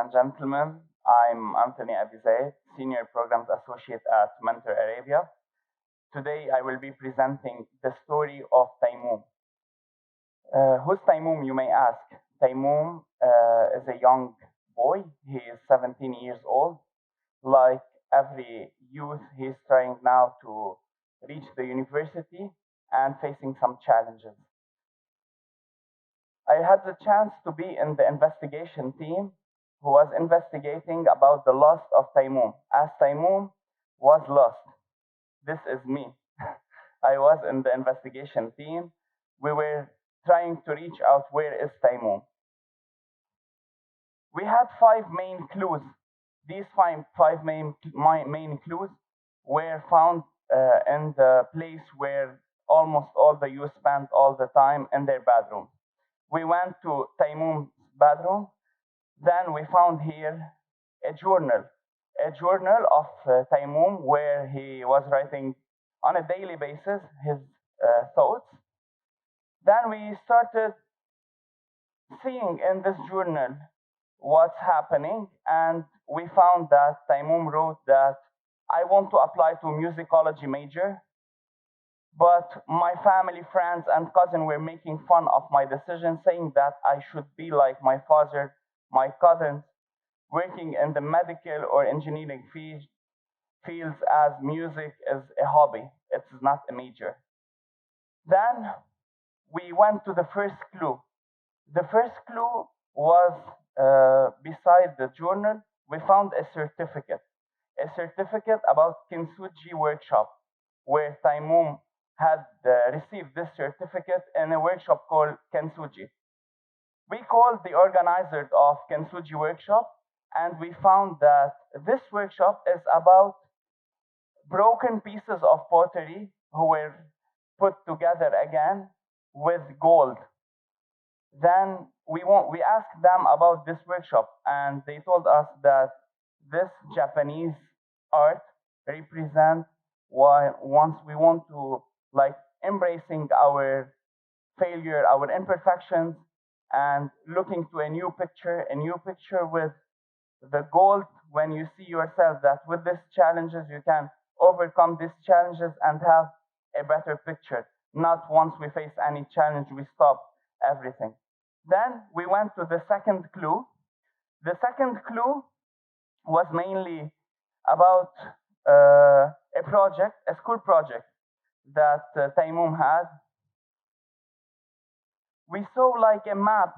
and gentlemen. I'm Anthony Abizay, Senior Programs Associate at Mentor Arabia. Today, I will be presenting the story of Timoom. Who's Timoom, you may ask? Timoom is a young boy. He is 17 years old. Like every youth, he is trying now to reach the university and facing some challenges. I had the chance to be in the investigation team who was investigating about the loss of Timoom. As Timoom was lost, this is me. I was in the investigation team. We were trying to reach out where is Timoom. We had five main clues. These five main clues were found in the place where almost all the youth spent all the time in their bedroom. We went to Timoom's bedroom. Then we found here a journal of Timoom where he was writing on a daily basis his thoughts. Then we started seeing in this journal what's happening, and we found that Timoom wrote that I want to apply to musicology major, but my family, friends, and cousin were making fun of my decision, saying that I should be like my father, my cousins, working in the medical or engineering fields as music is a hobby. It's not a major. Then we went to the first clue. The first clue was beside the journal. We found a certificate about Kintsugi workshop, where Timoom had received this certificate in a workshop called Kintsugi. We called the organizer of Kintsugi workshop, and we found that this workshop is about broken pieces of pottery who were put together again with gold. Then we asked them about this workshop, and they told us that this Japanese art represents why once we want to like embracing our failure, our imperfections, and looking to a new picture with the goal when you see yourself that with these challenges you can overcome these challenges and have a better picture. Not once we face any challenge, we stop everything. Then we went to the second clue. The second clue was mainly about a school project that Timoom had. We saw like a map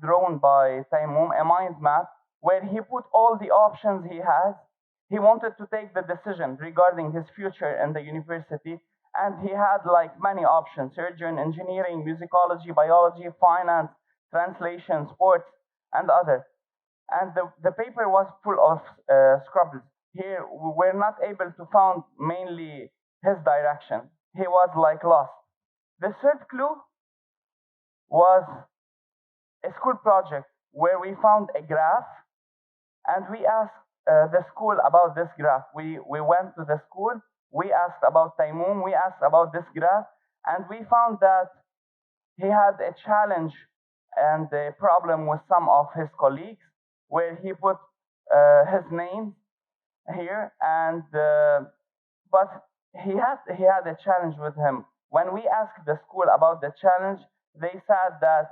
drawn by Timoom, a mind map, where he put all the options he has. He wanted to take the decision regarding his future in the university, and he had like many options: surgeon, engineering, musicology, biology, finance, translation, sports, and other. And the paper was full of scribbles. Here we were not able to find mainly his direction. He was like lost. The third clue was a school project where we found a graph, and we asked the school about this graph. We went to the school, we asked about Timoom, we asked about this graph, and we found that he had a challenge and a problem with some of his colleagues where he put his name here, and but he had a challenge with him. When we asked the school about the challenge, they said that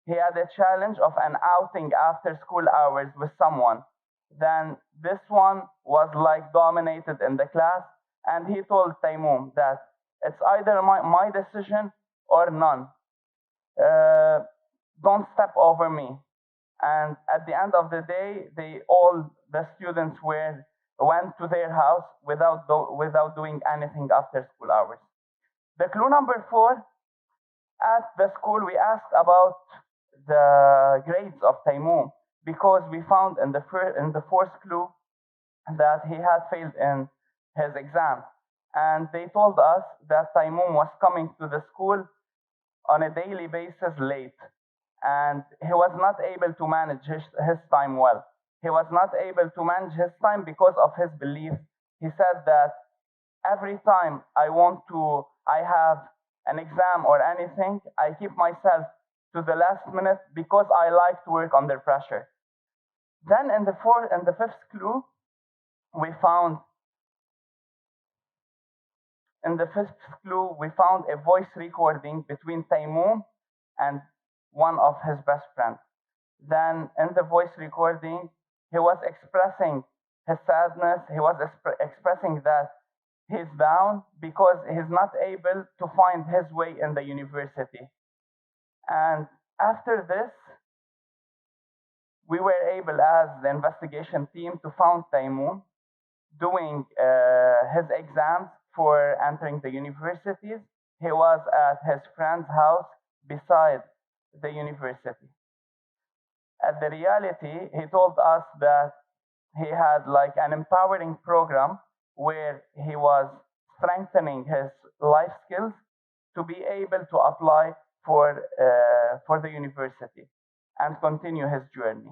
he had a challenge of an outing after school hours with someone. Then this one was like dominated in the class, and he told Timoom that it's either my decision or none. Don't step over me. And at the end of the day, all the students went to their house without doing anything after school hours. The clue number 4, at the school we asked about the grades of Timoom, because we found in the fourth clue that he had failed in his exams, and they told us that Timoom was coming to the school on a daily basis late, and he was not able to manage his time well. He was not able to manage his time because of his beliefs. He said that every time I have an exam or anything, I keep myself to the last minute because I like to work under pressure. Then in the fifth clue, we found a voice recording between Timoom and one of his best friends. Then in the voice recording, he was expressing his sadness. He was expressing that he's down because he's not able to find his way in the university. And after this, we were able, as the investigation team, to find Timoom doing his exams for entering the universities. He was at his friend's house beside the university. At the reality, he told us that he had like an empowering program where he was strengthening his life skills to be able to apply for the university and continue his journey.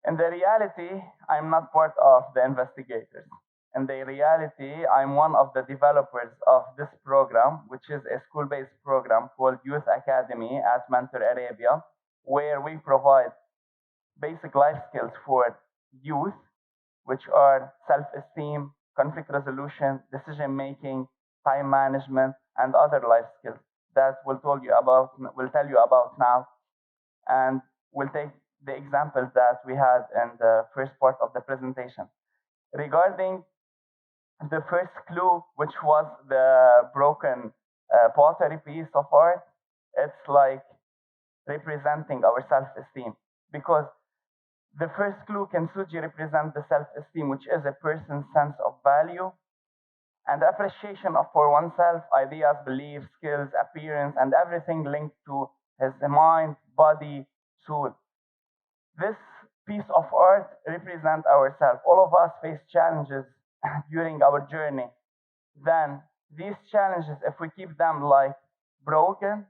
In the reality, I'm not part of the investigators. In the reality, I'm one of the developers of this program, which is a school-based program called Youth Academy at Mentor Arabia, where we provide basic life skills for youth, which are self-esteem, conflict resolution, decision-making, time management, and other life skills that we'll tell you about now. And we'll take the examples that we had in the first part of the presentation. Regarding the first clue, which was the broken pottery piece of art, it's like representing our self-esteem, because the first clue can suji represent the self-esteem, which is a person's sense of value and appreciation for oneself, ideas, beliefs, skills, appearance, and everything linked to his mind, body, soul. This piece of art represents ourselves. All of us face challenges during our journey. Then these challenges, if we keep them like broken,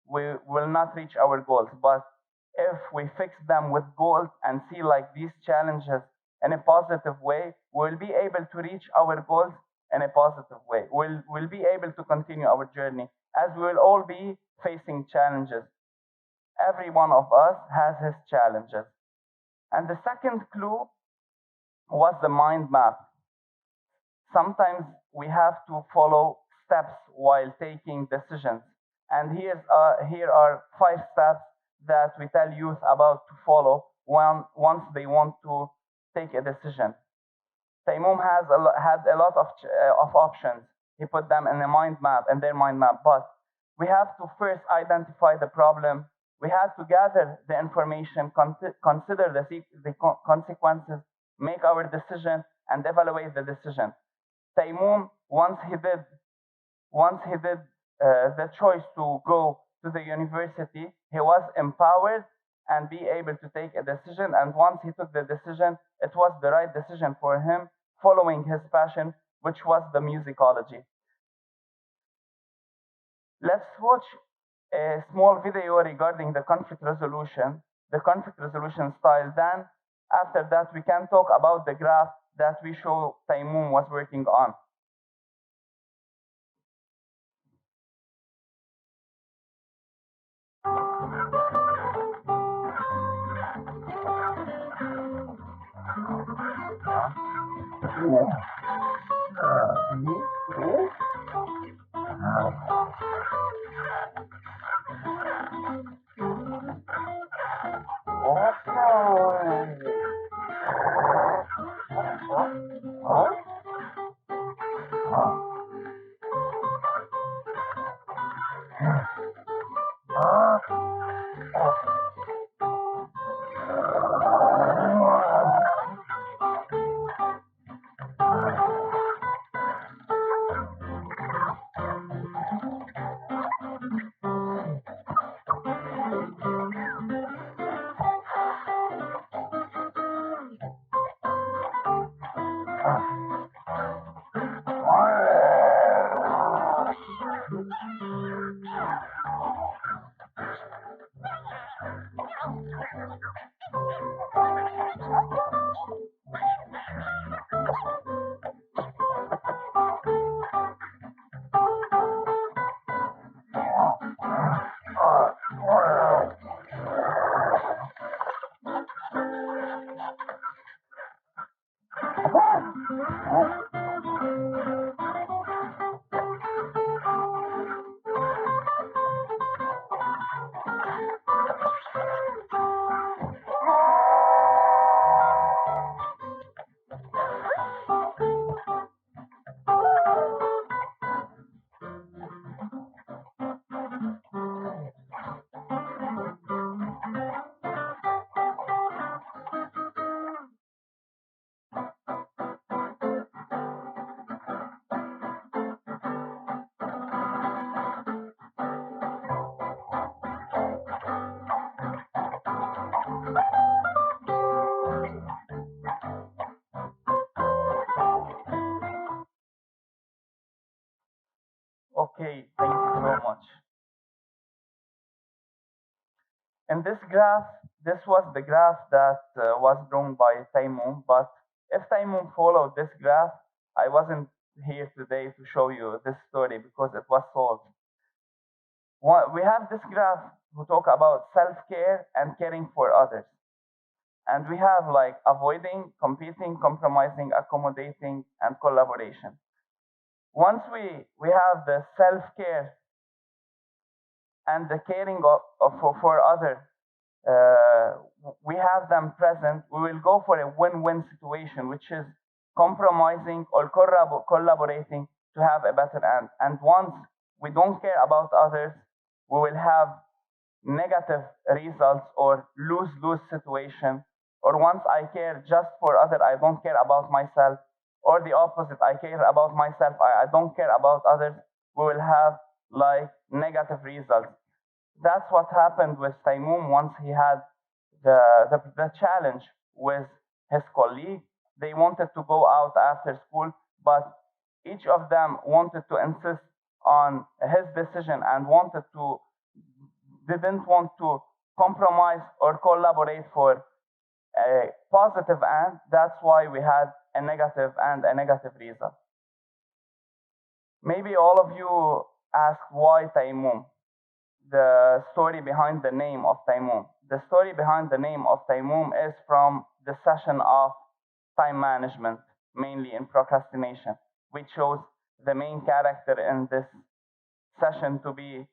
we will not reach our goals. But if we fix them with goals and see like these challenges in a positive way, we'll be able to reach our goals in a positive way. We'll be able to continue our journey, as we will all be facing challenges. Every one of us has his challenges. And the second clue was the mind map. Sometimes we have to follow steps while taking decisions. And here are 5 steps that we tell youth about to follow once they want to take a decision. Timoom had a lot of options. He put them in their mind map, but we have to first identify the problem. We have to gather the information, consider the consequences, make our decision, and evaluate the decision. Timoom, once he did the choice to go to the university, he was empowered and be able to take a decision. And once he took the decision, it was the right decision for him, following his passion, which was the musicology. Let's watch a small video regarding the conflict resolution style. Then, after that, we can talk about the graph that we show Timoom was working on. Okay, thank you so much. In this graph, this was the graph that was drawn by Timoom, but if Timoom followed this graph, I wasn't here today to show you this story because it was solved. We have this graph who talk about self-care and caring for others. And we have like avoiding, competing, compromising, accommodating, and collaboration. Once we have the self-care and the caring for others, uh, we have them present, we will go for a win-win situation, which is compromising or collaborating to have a better end. And once we don't care about others, we will have negative results or lose-lose situation. Or once I care just for others, I don't care about myself. Or the opposite, I care about myself, I don't care about others. We will have like negative results. That's what happened with Timoom once he had the challenge with his colleague. They wanted to go out after school, but each of them wanted to insist on his decision and didn't want to compromise or collaborate for a positive end. That's why we had a negative and a negative result. Maybe all of you ask why Timoom, the story behind the name of Timoom. The story behind the name of Timoom is from the session of time management, mainly in procrastination. We chose the main character in this session to be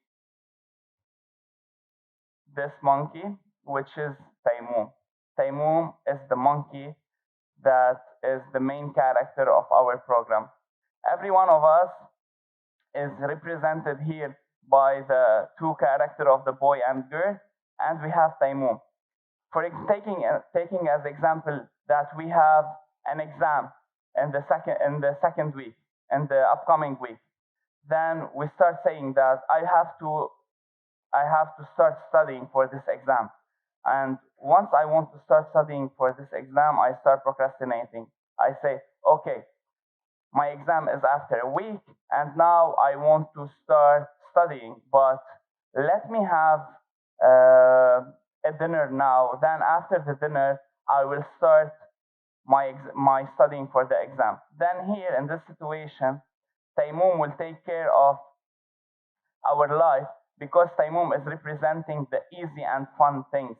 this monkey, which is Timoom. Timoom is the monkey that is the main character of our program. Every one of us is represented here by the two characters of the boy and girl, and we have Timoom. For taking as example that we have an exam in the second week, in the upcoming week, then we start saying that I have to start studying for this exam. And once I want to start studying for this exam, I start procrastinating. I say, okay, my exam is after a week, and now I want to start studying, but let me have a dinner now. Then after the dinner, I will start my studying for the exam. Then here in this situation, Timoom will take care of our life because Timoom is representing the easy and fun things.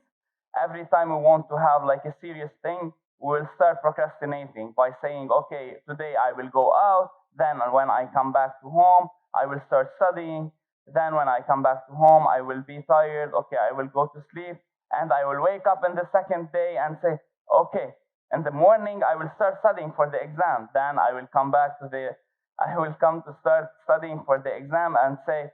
Every time we want to have like a serious thing, we will start procrastinating by saying, okay, today I will go out. Then when I come back to home, I will start studying. Then when I come back to home, I will be tired. Okay, I will go to sleep. And I will wake up in the second day and say, okay, in the morning I will start studying for the exam. Then I will come to start studying for the exam and say,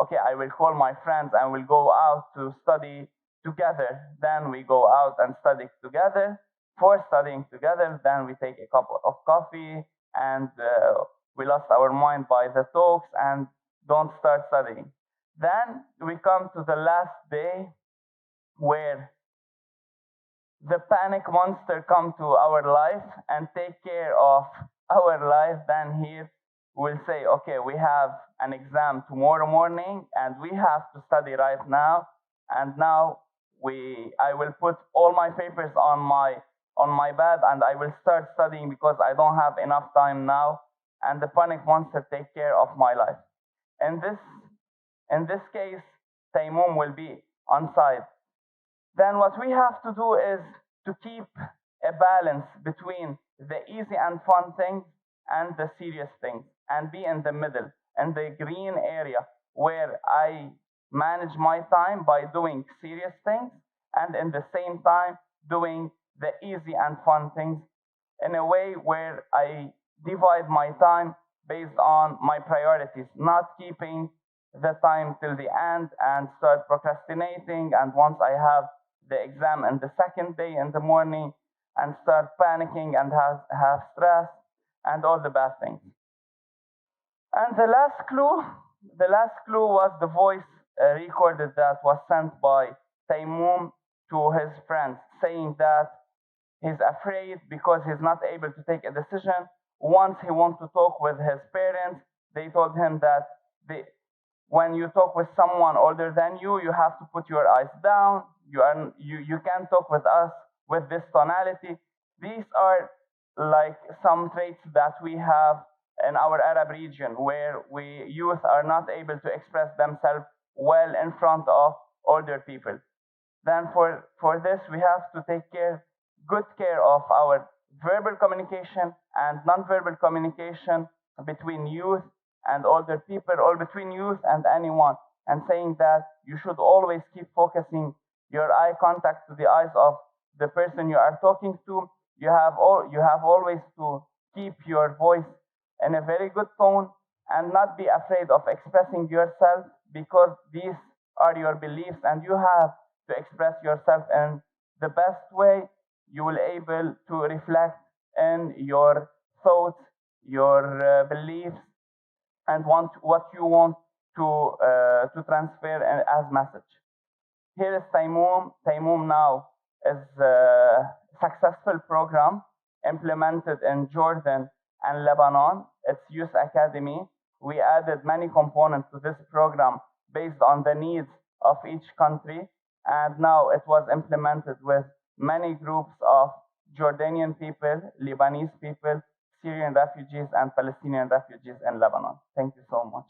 okay, I will call my friends and we'll go out to study together. Then we go out and study together. For studying together, then we take a cup of coffee and we lost our mind by the talks and don't start studying. Then we come to the last day where the panic monster come to our life and take care of our life. Then here we'll say, okay, we have an exam tomorrow morning and we have to study right now. And now I will put all my papers on my bed and I will start studying because I don't have enough time now. And the panic monster take care of my life. In this case, Timoom will be on side. Then what we have to do is to keep a balance between the easy and fun things and the serious things, and be in the middle, in the green area, where I manage my time by doing serious things and in the same time doing the easy and fun things, in a way where I divide my time based on my priorities, not keeping the time till the end and start procrastinating. And once I have the exam in the second day in the morning, and start panicking and have stress and all the bad things. And the last clue was the voice recorded that was sent by Timoom to his friends, saying that he's afraid because he's not able to take a decision. Once he wants to talk with his parents, they told him that when you talk with someone older than you, you have to put your eyes down. You can't talk with us with this tonality. These are like some traits that we have in our Arab region, where we youth are not able to express themselves well in front of older people. Then for this, we have to take good care of our verbal communication and non-verbal communication between youth and older people, or between youth and anyone, and saying that you should always keep focusing your eye contact to the eyes of the person you are talking to. You have always to keep your voice in a very good tone and not be afraid of expressing yourself, because these are your beliefs and you have to express yourself in the best way you will able to reflect in your thoughts, your beliefs, and what you want to transfer as message. Here is Timoom. Timoom now is a successful program implemented in Jordan and Lebanon. It's Youth Academy. We added many components to this program based on the needs of each country, and now it was implemented with many groups of Jordanian people, Lebanese people, Syrian refugees, and Palestinian refugees in Lebanon. Thank you so much.